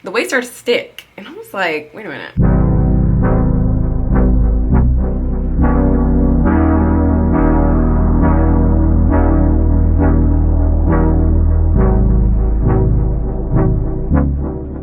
the weight started to stick. And I was like, wait a minute.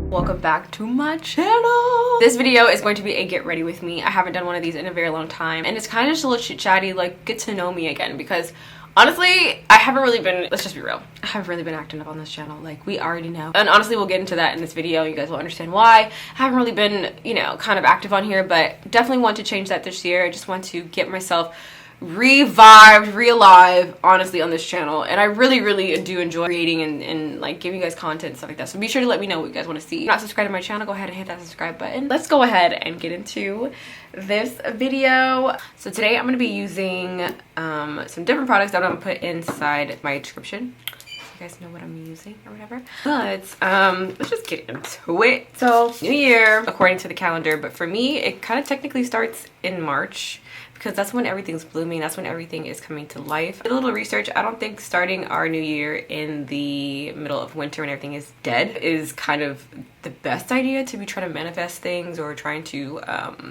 Welcome back to my channel. This video is going to be a get ready with me. I haven't done one of these in a very long time, and it's kind of just a little chit chatty, like get to know me again, because honestly I haven't really been, let's just be real, I haven't really been acting up on this channel, like we already know. And honestly we'll get into that in this video. You guys will understand why I haven't really been, you know, kind of active on here, but definitely want to change that this year. I just want to get myself revived, re-alive, honestly, on this channel. And I really do enjoy creating and like giving you guys content and stuff like that. So be sure to let me know what you guys want to see. If you're not subscribed to my channel, go ahead and hit that subscribe button. Let's go ahead and get into this video. So today I'm going to be using some different products that I'm going to put inside my description, so you guys know what I'm using or whatever. But let's just get into it. So new year according to the calendar, but for me it kind of technically starts in March, because that's when everything's blooming. That's when everything is coming to life. A little research, I don't think starting our new year in the middle of winter when everything is dead is kind of the best idea to be trying to manifest things or trying to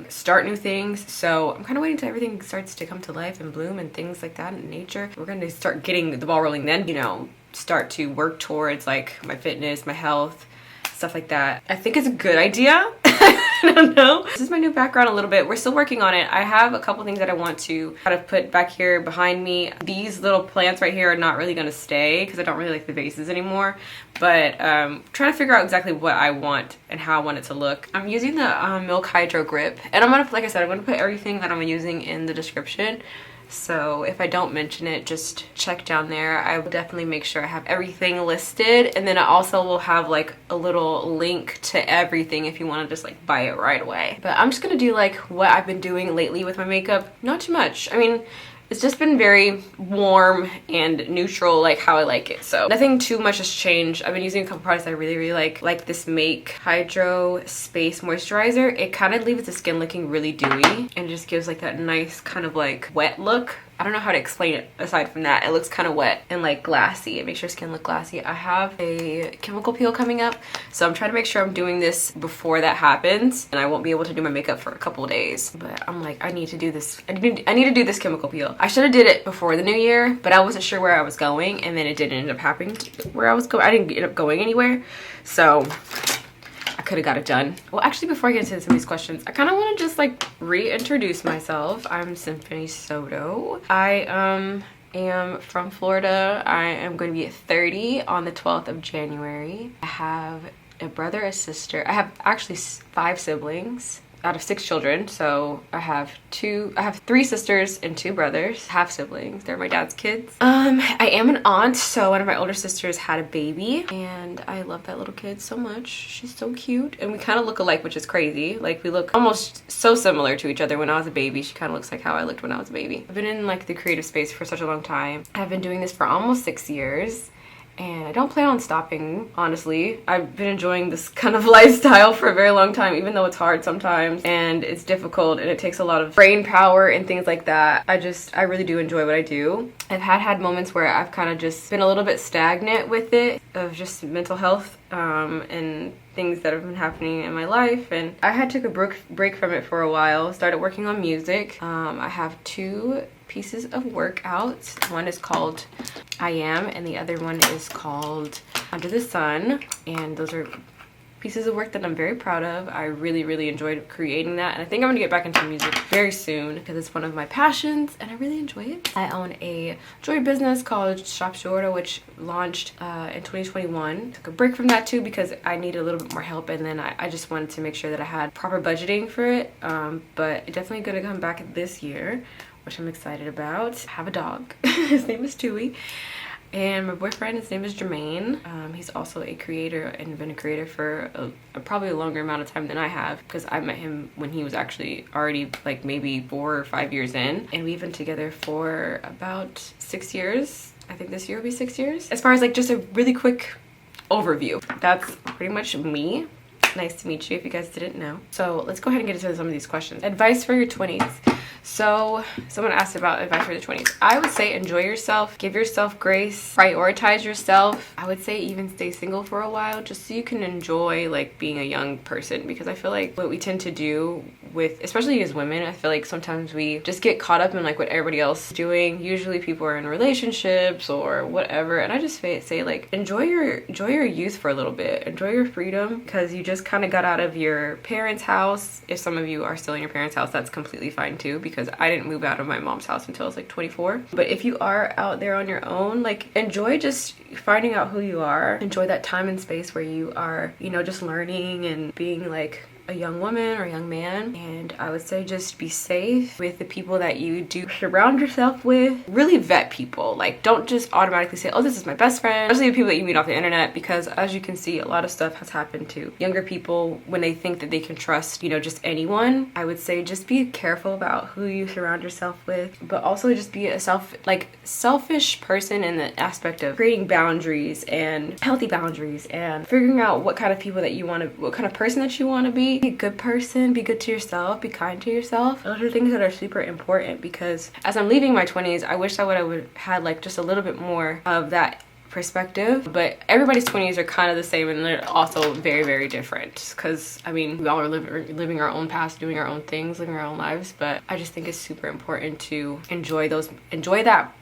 start new things. So I'm kind of waiting till everything starts to come to life and bloom and things like that in nature. We're going to start getting the ball rolling then, you know, start to work towards like my fitness, my health, stuff like that. I think it's a good idea. I don't know. This is my new background a little bit. We're still working on it. I have a couple things that I want to kind of put back here behind me. These little plants right here are not really going to stay because I don't really like the vases anymore. But trying to figure out exactly what I want and how I want it to look. I'm using the Milk Hydro Grip. And I'm going to, like I said, I'm going to put everything that I'm using in the description. So if I don't mention it, just check down there. I will definitely make sure I have everything listed, and then I also will have like a little link to everything if you want to just like buy it right away. But I'm just gonna do like what I've been doing lately with my makeup. Not too much. I mean, it's just been very warm and neutral, like how I like it. So nothing too much has changed. I've been using a couple products I really like this Make Hydro Space Moisturizer. It kind of leaves the skin looking really dewy and just gives like that nice kind of like wet look. I don't know how to explain it aside from that. It looks kind of wet and like glassy. It makes your skin look glassy. I have a chemical peel coming up, so I'm trying to make sure I'm doing this before that happens, and I won't be able to do my makeup for a couple of days. But I'm like, I need to do this. I need to do this chemical peel. I should have did it before the new year, but I wasn't sure where I was going, and then it didn't end up happening where I was going. I didn't end up going anywhere, so I could have got it done. Well, actually, before I get into some of these questions, I kind of want to just like reintroduce myself. I'm Symphani.SoTo. I am from Florida. I am going to be 30 on the 12th of January. I have a brother, a sister. I have actually 5 siblings out of 6 children. So I have 3 sisters and 2 brothers, half siblings. They're my dad's kids. I am an aunt, so one of my older sisters had a baby, and I love that little kid so much. She's so cute, and we kind of look alike, which is crazy. Like, we look almost so similar to each other. When I was a baby, she kind of looks like how I looked when I was a baby. I've been in like the creative space for such a long time. I've been doing this for almost 6 years. And I don't plan on stopping, honestly. I've been enjoying this kind of lifestyle for a very long time, even though it's hard sometimes and it's difficult and it takes a lot of brain power and things like that. I really do enjoy what I do. I've had moments where I've kind of just been a little bit stagnant with it, of just mental health and things that have been happening in my life, and I had took a break from it for a while. Started working on music. I have 2 pieces of work out. One is called I Am, and the other one is called Under the Sun, and those are pieces of work that I'm very proud of. I really enjoyed creating that, and I think I'm gonna get back into music very soon because it's one of my passions and I really enjoy it. I own a jewelry business called Shop, which launched in 2021. Took a break from that too because I needed a little bit more help, and then I just wanted to make sure that I had proper budgeting for it, but definitely gonna come back this year, which I'm excited about. I have a dog. His name is Tui. And my boyfriend, his name is Jermaine. He's also a creator and been a creator for probably a longer amount of time than I have, because I met him when he was actually already like maybe 4 or 5 years in, and we've been together for about 6 years. I think this year will be 6 years. As far as like just a really quick overview, that's pretty much me. Nice to meet you if you guys didn't know. So let's go ahead and get into some of these questions. Advice for your 20s. So someone asked about advice for the 20s. I would say enjoy yourself, give yourself grace, prioritize yourself. I would say even stay single for a while just so you can enjoy like being a young person, because I feel like what we tend to do with, especially as women, I feel like sometimes we just get caught up in like what everybody else is doing. Usually people are in relationships or whatever, and I just say like enjoy your youth for a little bit. Enjoy your freedom, because you just kind of got out of your parents' house. If some of you are still in your parents' house, that's completely fine too, because I didn't move out of my mom's house until I was like 24. But if you are out there on your own, like enjoy just finding out who you are. Enjoy that time and space where you are, you know, just learning and being like a young woman or a young man. And I would say just be safe with the people that you do surround yourself with. Really vet people. Like don't just automatically say, oh, this is my best friend, especially the people that you meet off the internet, because as you can see, a lot of stuff has happened to younger people when they think that they can trust, you know, just anyone. I would say just be careful about who you surround yourself with, but also just be a selfish person in the aspect of creating boundaries and healthy boundaries and figuring out what kind of people that you want to, what kind of person that you want to be. Be a good person, be good to yourself, be kind to yourself. Those are things that are super important, because as I'm leaving my 20s, I wish I would have had like just a little bit more of that perspective. But everybody's 20s are kind of the same, and they're also very, very different, because I mean we all are living our own past, doing our own things, living our own lives. But I just think it's super important to enjoy that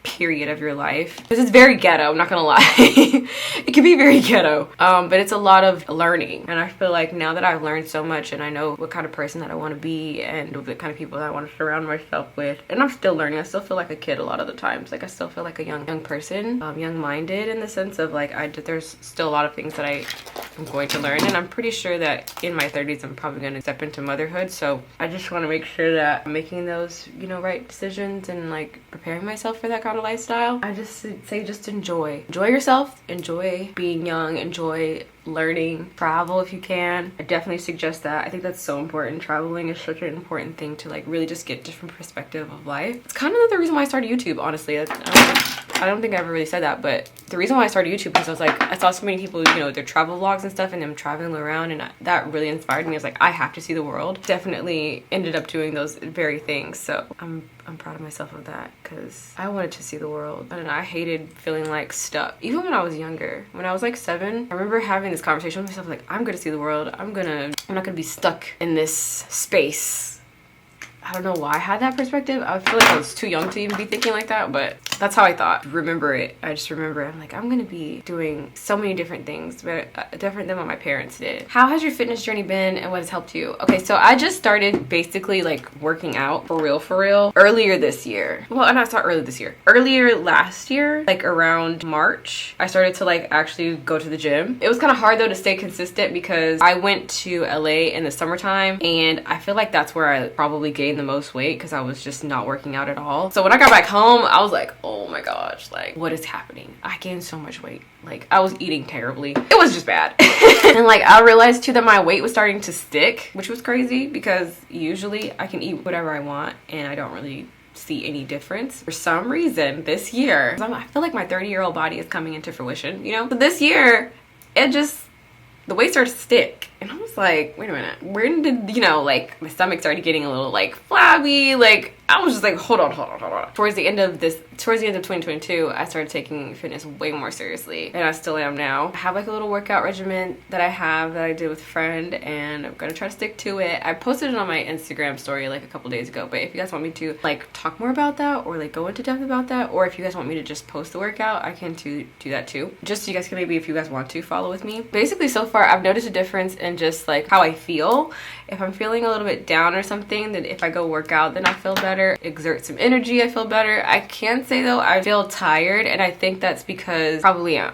period of your life, because it's very ghetto, I'm not gonna lie. It can be very ghetto, but it's a lot of learning. And I feel like now that I've learned so much and I know what kind of person that I want to be and the kind of people that I want to surround myself with, and I'm still learning, I still feel like a kid a lot of the times. Like I still feel like a young person, young-minded, in the sense of like there's still a lot of things that I'm going to learn, and I'm pretty sure that in my 30s I'm probably going to step into motherhood. So I just want to make sure that I'm making those, you know, right decisions and like preparing myself for that kind of lifestyle. I just say just enjoy yourself, enjoy being young, enjoy learning, travel if you can. I definitely suggest that. I think that's so important. Traveling is such an important thing to like really just get different perspective of life. It's kind of the reason why I started YouTube, honestly. I don't think I ever really said that, but the reason why I started YouTube because I was like, I saw so many people, you know, their travel vlogs and stuff and them traveling around, and that really inspired me. I was like, I have to see the world. Definitely ended up doing those very things. So I'm proud of myself of that, because I wanted to see the world and I hated feeling like stuck. Even when I was younger, when I was like 7, I remember having this conversation with myself like, I'm gonna see the world. I'm not gonna be stuck in this space. I don't know why I had that perspective. I feel like I was too young to even be thinking like that, but that's how I thought. Remember it. I just remember I'm like, I'm gonna be doing so many different things, but different than what my parents did. How has your fitness journey been and what has helped you? Okay, so I just started basically like working out for real earlier this year. Well, not earlier this year. Earlier last year, like around March, I started to like actually go to the gym. It was kind of hard though to stay consistent because I went to LA in the summertime, and I feel like that's where I probably gained the most weight because I was just not working out at all. So when I got back home, I was like, oh my gosh, like what is happening? I gained so much weight. Like I was eating terribly. It was just bad. And like I realized too that my weight was starting to stick, which was crazy because usually I can eat whatever I want and I don't really see any difference. For some reason this year, I feel like my 30-year-old body is coming into fruition, you know? So this year, the weight started to stick. And I was like, wait a minute, when did, you know, like my stomach started getting a little like flabby, like I was just like, hold on. Towards the end of 2022, I started taking fitness way more seriously, and I still am now. I have like a little workout regimen that I did with a friend, and I'm gonna try to stick to it. I posted it on my Instagram story like a couple days ago, but if you guys want me to like talk more about that or like go into depth about that, or if you guys want me to just post the workout, I can do that too. Just so you guys can maybe, if you guys want to, follow with me. Basically, so far, I've noticed a difference in just like how I feel. If I'm feeling a little bit down or something, then if I go work out, then I feel better. Exert some energy, I feel better. I can say though, I feel tired, and I think that's because probably I'm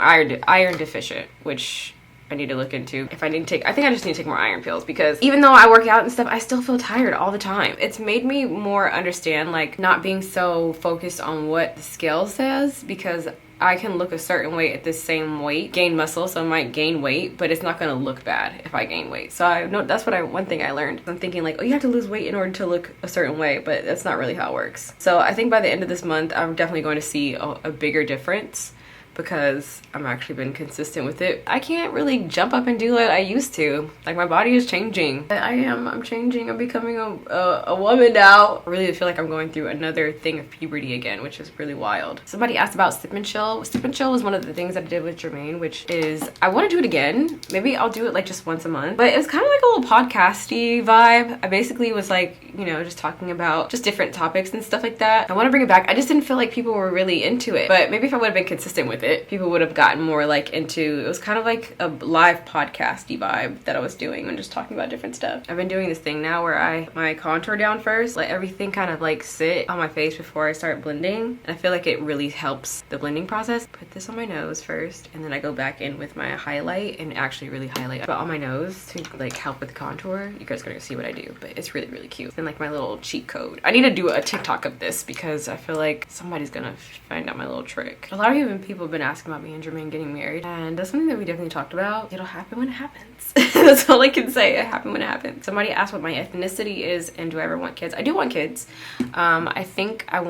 iron deficient, which I need to look into. I think I just need to take more iron pills, because even though I work out and stuff, I still feel tired all the time. It's made me more understand like not being so focused on what the scale says, because I can look a certain way at the same weight, gain muscle, so I might gain weight, but it's not gonna look bad if I gain weight. So I know that's one thing I learned. I'm thinking like, oh, you have to lose weight in order to look a certain way, but that's not really how it works. So I think by the end of this month, I'm definitely going to see a bigger difference, because I'm actually been consistent with it. I can't really jump up and do what I used to. Like, my body is changing. I'm changing. I'm becoming a woman now. I really feel like I'm going through another thing of puberty again, which is really wild. Somebody asked about Sip and Chill. Sip and Chill was one of the things that I did with Jermaine, which is, I want to do it again. Maybe I'll do it like just once a month. But it was kind of like a little podcasty vibe. I basically was like, you know, just talking about just different topics and stuff like that. I want to bring it back. I just didn't feel like people were really into it. But maybe if I would have been consistent with it, people would have gotten more like into, it was kind of like a live podcasty vibe that I was doing and just talking about different stuff. I've been doing this thing now where I my contour down first, let everything kind of like sit on my face before I start blending. And I feel like it really helps the blending process. Put this on my nose first, and then I go back in with my highlight and actually really highlight on my nose to like help with the contour. You guys are gonna see what I do, but it's really, really cute. And like my little cheat code. I need to do a TikTok of this because I feel like somebody's gonna find out my little trick. A lot of people have been asking about me and Jermaine getting married, and that's something that we definitely talked about. It'll happen when it happens. That's all I can say. It happened when it happens. Somebody asked what my ethnicity is and do I ever want kids. I do want kids. I think I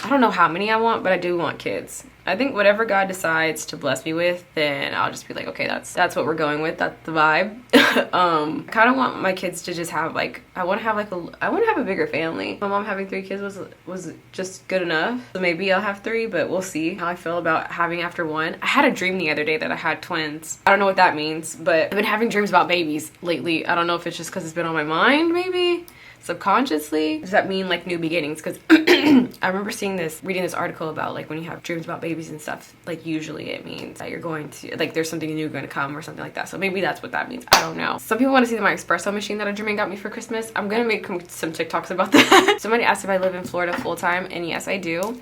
don't know how many I want, but I do want kids. I think whatever God decides to bless me with, then I'll just be like, okay, that's what we're going with. That's the vibe. I kind of want my kids to just have like, I want to have a bigger family. My mom having 3 kids was just good enough. So maybe I'll have 3, but we'll see how I feel about having after 1. I had a dream the other day that I had twins. I don't know what that means, but I've been having dreams about babies lately. I don't know if it's just because it's been on my mind, maybe subconsciously. Does that mean like new beginnings? Because I remember reading this article about like when you have dreams about babies and stuff, like usually it means that you're going to, like there's something new going to come or something like that. So maybe that's what that means. I don't know. Some people want to see my espresso machine that a Jermaine got me for Christmas. I'm gonna make some TikToks about that. Somebody asked if I live in Florida full time, and yes, I do.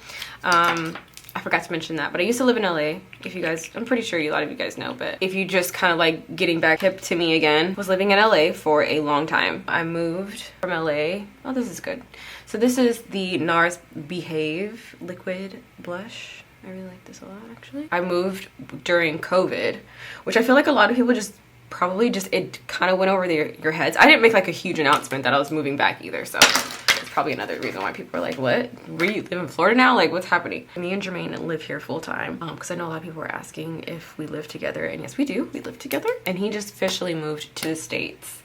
I forgot to mention that, but I used to live in LA. If you guys, I'm pretty sure a lot of you guys know, but if you just kind of like getting back hip to me again, was living in LA for a long time. I moved from LA. Oh, this is good. So this is the NARS Behave liquid blush. I really like this a lot, actually. I moved during COVID, which I feel like a lot of people just probably just, it kind of went over your heads. I didn't make like a huge announcement that I was moving back either, so it's probably another reason why people are like, what? Where you live in Florida now? Like, what's happening? Me and Jermaine live here full time because I know a lot of people are asking if we live together, and yes, we do. We live together. And he just officially moved to the States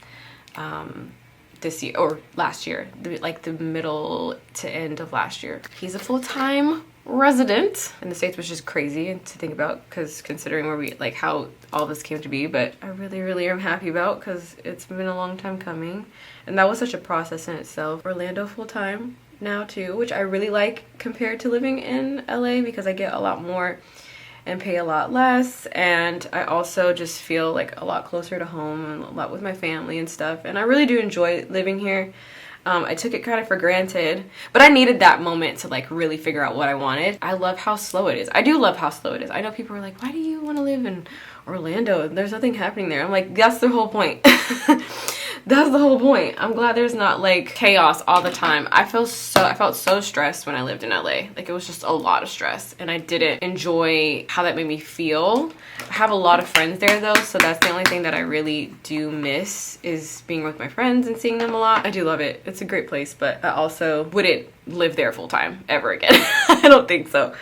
this year, or last year, like the middle to end of last year. He's a full-time resident in the States, which is crazy to think about because considering where we, like how all this came to be, but I really am happy about because it's been a long time coming, and that was such a process in itself. Orlando full-time now too, which I really like compared to living in LA because I get a lot more and pay a lot less, and I also just feel like a lot closer to home and a lot with my family and stuff, and I really do enjoy living here. I took it kind of for granted, but I needed that moment to like really figure out what I wanted. I love how slow it is. I do love how slow it is. I know people are like, why do you want to live in Orlando? There's nothing happening there. I'm like, that's the whole point. That's the whole point. I'm glad there's not like chaos all the time. I felt so stressed when I lived in LA. Like it was just a lot of stress, and I didn't enjoy how that made me feel. I have a lot of friends there though, so that's the only thing that I really do miss is being with my friends and seeing them a lot. I do love it. It's a great place, but I also wouldn't live there full time ever again. I don't think so.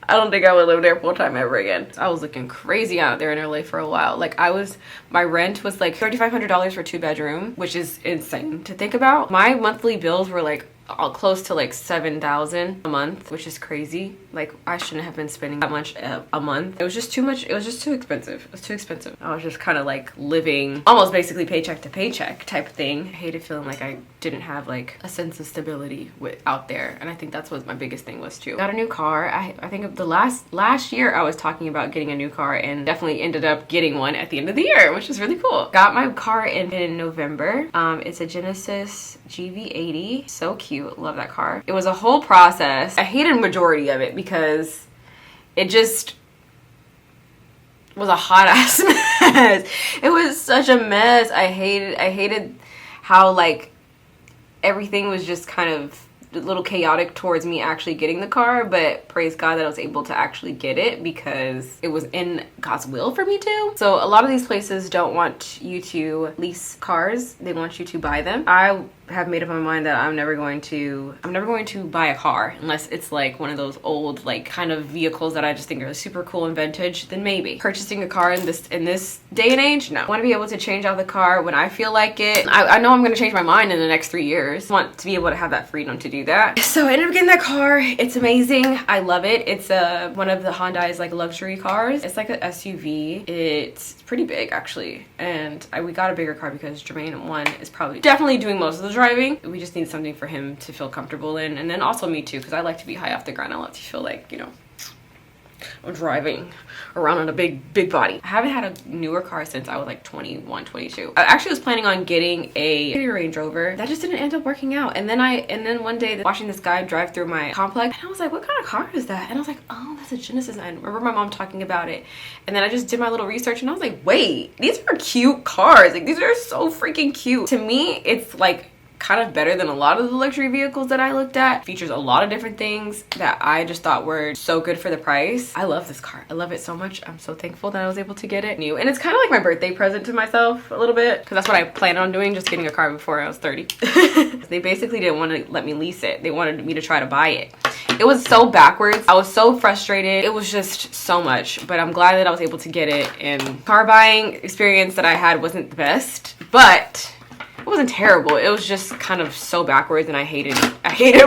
I don't think I would live there full time ever again. I was looking crazy out there in LA for a while. Like my rent was like $3,500 for 2-bedroom, which is insane to think about. My monthly bills were like close to like $7,000 a month, which is crazy. Like I shouldn't have been spending that much a month. It was just too much. It was just too expensive. It was too expensive. I was just kind of like living almost basically paycheck to paycheck type thing. I hated feeling like I didn't have like a sense of stability out there, and I think that's what my biggest thing was too. Got a new car. I think the last year I was talking about getting a new car, and definitely ended up getting one at the end of the year, which is really cool. Got my car in November. It's a Genesis GV80. So cute. Love that car. It was a whole process. I hated majority of it because it just was a hot ass mess. It was such a mess. I hated how like everything was just kind of a little chaotic towards me actually getting the car, but praise God that I was able to actually get it because it was in God's will for me to. So a lot of these places don't want you to lease cars. They want you to buy them. I have made up my mind that I'm never going to buy a car unless it's like one of those old like kind of vehicles that I just think are super cool and vintage. Then maybe purchasing a car in this day and age, no. I want to be able to change out the car when I feel like it. I know I'm going to change my mind in the next 3 years. I want to be able to have that freedom to do that. So I ended up getting that car. It's amazing. I love it. It's one of the Hyundai's like luxury cars. It's like an SUV. It's pretty big actually, and we got a bigger car because Jermaine, one, is probably definitely doing most of the driving. We just need something for him to feel comfortable in, and then also me too, because I like to be high off the ground. I like to feel like, you know, I'm driving around on a big body. I haven't had a newer car since I was like 21, 22. I actually was planning on getting a Range Rover. That just didn't end up working out. And then one day watching this guy drive through my complex, and I was like, what kind of car is that? And I was like, oh, that's a Genesis. I remember my mom talking about it. And then I just did my little research and I was like, wait, these are cute cars. Like, these are so freaking cute. To me, it's like kind of better than a lot of the luxury vehicles that I looked at. Features a lot of different things that I just thought were so good for the price. I love this car. I love it so much. I'm so thankful that I was able to get it new. And it's kind of like my birthday present to myself a little bit, because that's what I planned on doing, just getting a car before I was 30. They basically didn't want to let me lease it. They wanted me to try to buy it. It was so backwards. I was so frustrated. It was just so much, but I'm glad that I was able to get it. And car buying experience that I had wasn't the best, but it wasn't terrible. It was just kind of so backwards, and I hated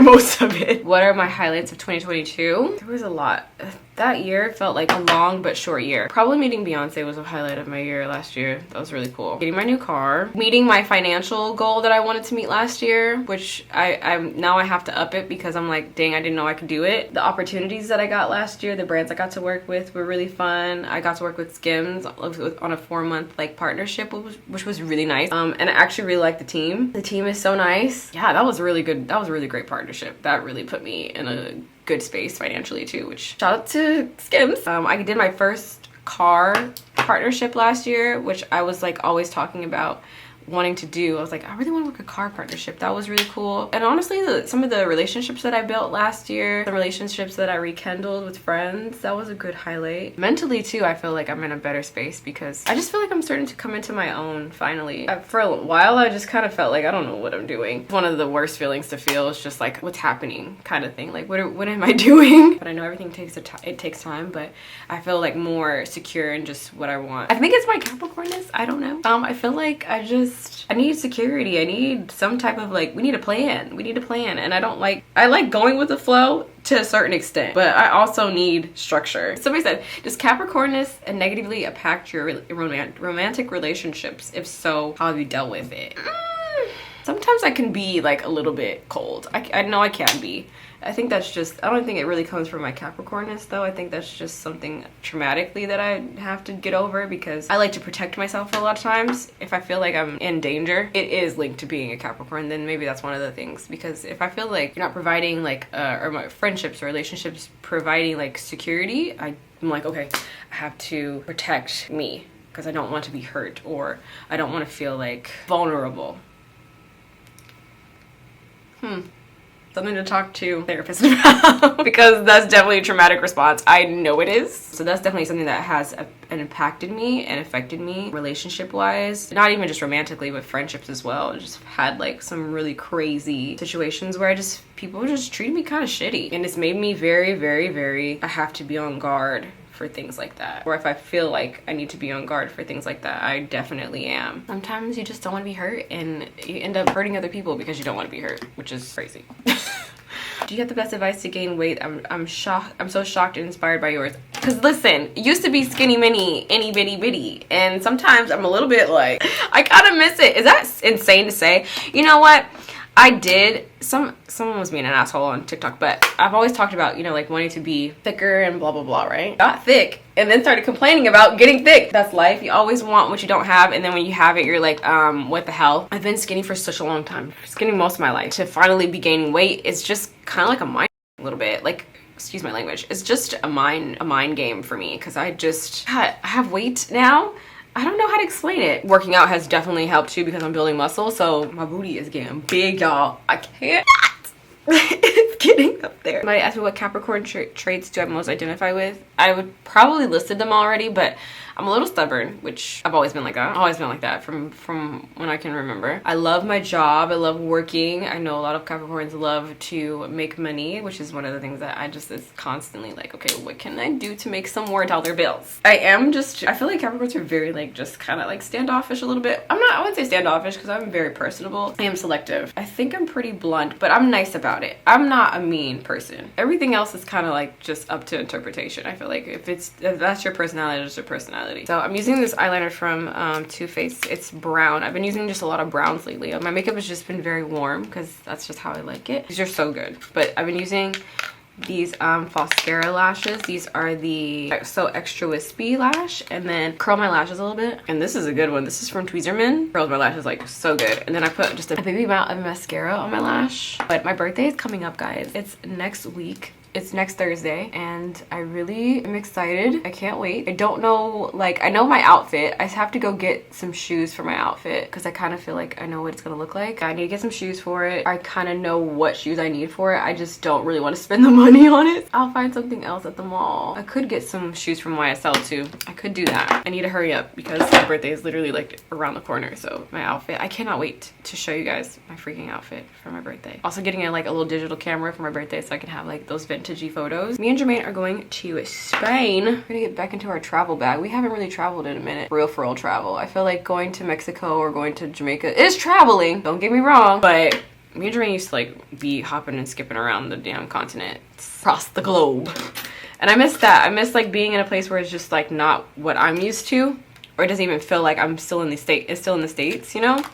most of it. What are my highlights of 2022? There was a lot. That year felt like a long but short year. Probably meeting Beyonce was a highlight of my year last year. That was really cool. Getting my new car. Meeting my financial goal that I wanted to meet last year, which now I have to up it because I'm like, dang, I didn't know I could do it. The opportunities that I got last year, the brands I got to work with were really fun. I got to work with Skims on a 4-month like partnership, which was really nice. And I actually really like the team. The team is so nice. Yeah, that was really good. That was a really great partnership. That really put me in a good space financially too, which shout out to Skims. I did my first car partnership last year, which I was like always talking about wanting to do. I was like, I really want to work a car partnership. That was really cool. And honestly, some of the relationships that I built last year, the relationships that I rekindled with friends, that was a good highlight. Mentally too, I feel like I'm in a better space because I just feel like I'm starting to come into my own finally. For a while, I just kind of felt like I don't know what I'm doing. One of the worst feelings to feel is just like, what's happening kind of thing. Like, what am I doing? But I know everything takes time, but I feel like more secure in just what I want. I think it's my Capricornness. I don't know. I feel like I need security. I need some type of like, we need a plan. And I like going with the flow to a certain extent, but I also need structure. Somebody said, does Capricornness negatively impact your romantic relationships? If so, how have you dealt with it? Sometimes I can be like a little bit cold. I know I can be. I think that's just, I don't think it really comes from my Capricornness though. I think that's just something traumatically that I have to get over because I like to protect myself a lot of times. If I feel like I'm in danger, it is linked to being a Capricorn, then maybe that's one of the things. Because if I feel like you're not providing like, or my friendships or relationships providing like security, I'm like, okay, I have to protect me because I don't want to be hurt or I don't want to feel like vulnerable. Something to talk to a therapist about because that's definitely a traumatic response. I know it is. So that's definitely something that has impacted me and affected me relationship wise, not even just romantically, but friendships as well. I just had like some really crazy situations where people just treated me kind of shitty, and it's made me very, I have to be on guard for things like that. Or if I feel like I need to be on guard for things like that, I definitely am. Sometimes you just don't want to be hurt and you end up hurting other people because you don't want to be hurt, which is crazy. Do you have the best advice to gain weight? I'm shocked. I'm so shocked and inspired by yours. Because listen, it used to be skinny mini, itty bitty bitty. And sometimes I'm a little bit like, I kind of miss it. Is that insane to say? You know what? I did, someone was being an asshole on TikTok, but I've always talked about, you know, like wanting to be thicker and blah, blah, blah, right? Got thick and then started complaining about getting thick. That's life. You always want what you don't have. And then when you have it, you're like, what the hell? I've been skinny for such a long time, skinny most of my life. To finally be gaining weight, it's just kind of like a mind a little bit. Like, excuse my language. It's just a mind game for me because I have weight now. I don't know how to explain it. Working out has definitely helped too because I'm building muscle, so my booty is getting big, y'all. I can't. It's getting up there. Somebody asked me what Capricorn traits do I most identify with. I would probably listed them already, but I'm a little stubborn, which I've always been like that. I've always been like that from when I can remember. I love my job. I love working. I know a lot of Capricorns love to make money, which is one of the things that I just is constantly like, okay, what can I do to make some more dollar bills? I feel like Capricorns are very like just kind of like standoffish a little bit. I wouldn't say standoffish because I'm very personable. I am selective. I think I'm pretty blunt, but I'm nice about it. I'm not a mean person. Everything else is kind of like just up to interpretation. I feel like if that's your personality, it's your personality. So I'm using this eyeliner from Too Faced. It's brown. I've been using just a lot of browns lately. My makeup has just been very warm because that's just how I like it. These are so good. But I've been using these Falscara lashes. These are the So Extra Wispy lash, and then curl my lashes a little bit. And this is a good one. This is from Tweezerman. Curls my lashes like so good. And then I put just a baby amount of mascara on my lash. But my birthday is coming up, guys. It's next week. It's next Thursday, and I really am excited. I can't wait. I don't know, like, I know my outfit. I have to go get some shoes for my outfit because I kind of feel like I know what it's gonna look like. I need to get some shoes for it. I kind of know what shoes I need for it. I just don't really want to spend the money on it. I'll find something else at the mall. I could get some shoes from YSL too. I could do that. I need to hurry up because my birthday is literally like around the corner. So my outfit, I cannot wait to show you guys my freaking outfit for my birthday. Also getting like a little digital camera for my birthday so I can have like those vintagey photos. Me and Jermaine are going to Spain. We're gonna get back into our travel bag. We haven't really traveled in a minute. For real travel. I feel like going to Mexico or going to Jamaica is traveling. Don't get me wrong, but me and Jermaine used to like be hopping and skipping around the damn continent across the globe. And I miss that. I miss like being in a place where it's just like not what I'm used to, or it doesn't even feel like I'm still in the States, you know?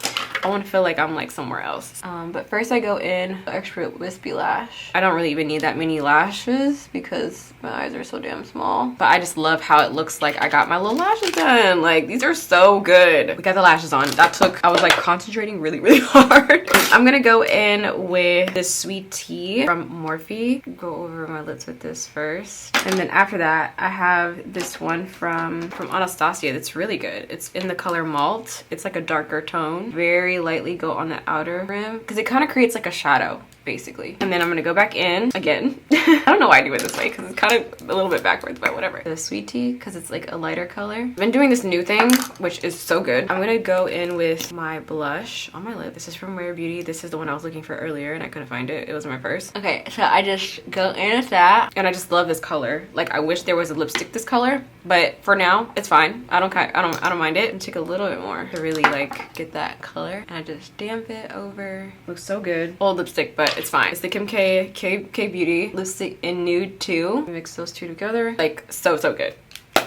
I want to feel like I'm like somewhere else. But first I go in Extra Wispy lash. I don't really even need that many lashes because my eyes are so damn small. But I just love how it looks like I got my little lashes done. Like, these are so good. We got the lashes on. I was like concentrating really hard. I'm gonna go in with this Sweet Tea from Morphe. Go over my lips with this first. And then after that, I have this one from Anastasia that's really good. It's in the color Malt. It's like a darker tone. Very lightly go on the outer rim because it kind of creates like a shadow basically. And then I'm gonna go back in again. I don't know why I do it this way because it's kind of a little bit backwards, but whatever. The Sweet Tea because it's like a lighter color. I've been doing this new thing which is so good. I'm gonna go in with my blush on my lip. This is from Rare Beauty. This is the one I was looking for earlier and I couldn't find it. It was in my purse. Okay, so I just go in with that and I just love this color. Like, I wish there was a lipstick this color, but for now it's fine. I don't mind it. And take a little bit more to really like get that color, and I just damp it over. Looks so good. Old lipstick, but it's fine. It's the Kim K Beauty lipstick in Nude 2. Mix those two together. Like, so good.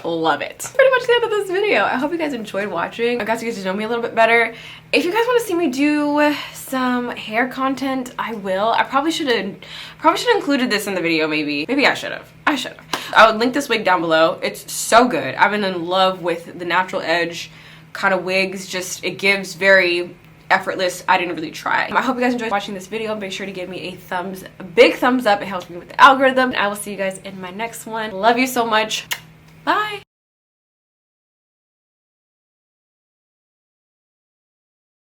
Love it. That's pretty much the end of this video. I hope you guys enjoyed watching. I got to get to know me a little bit better. If you guys want to see me do some hair content, I will. I probably should have included this in the video. Maybe I should have. I would link this wig down below. It's so good. I've been in love with the natural edge kind of wigs. Just, it gives very effortless. I didn't really try. I hope you guys enjoyed watching this video. Make sure to give me a big thumbs up. It helps me with the algorithm. I will see you guys in my next one. Love you so much. Bye.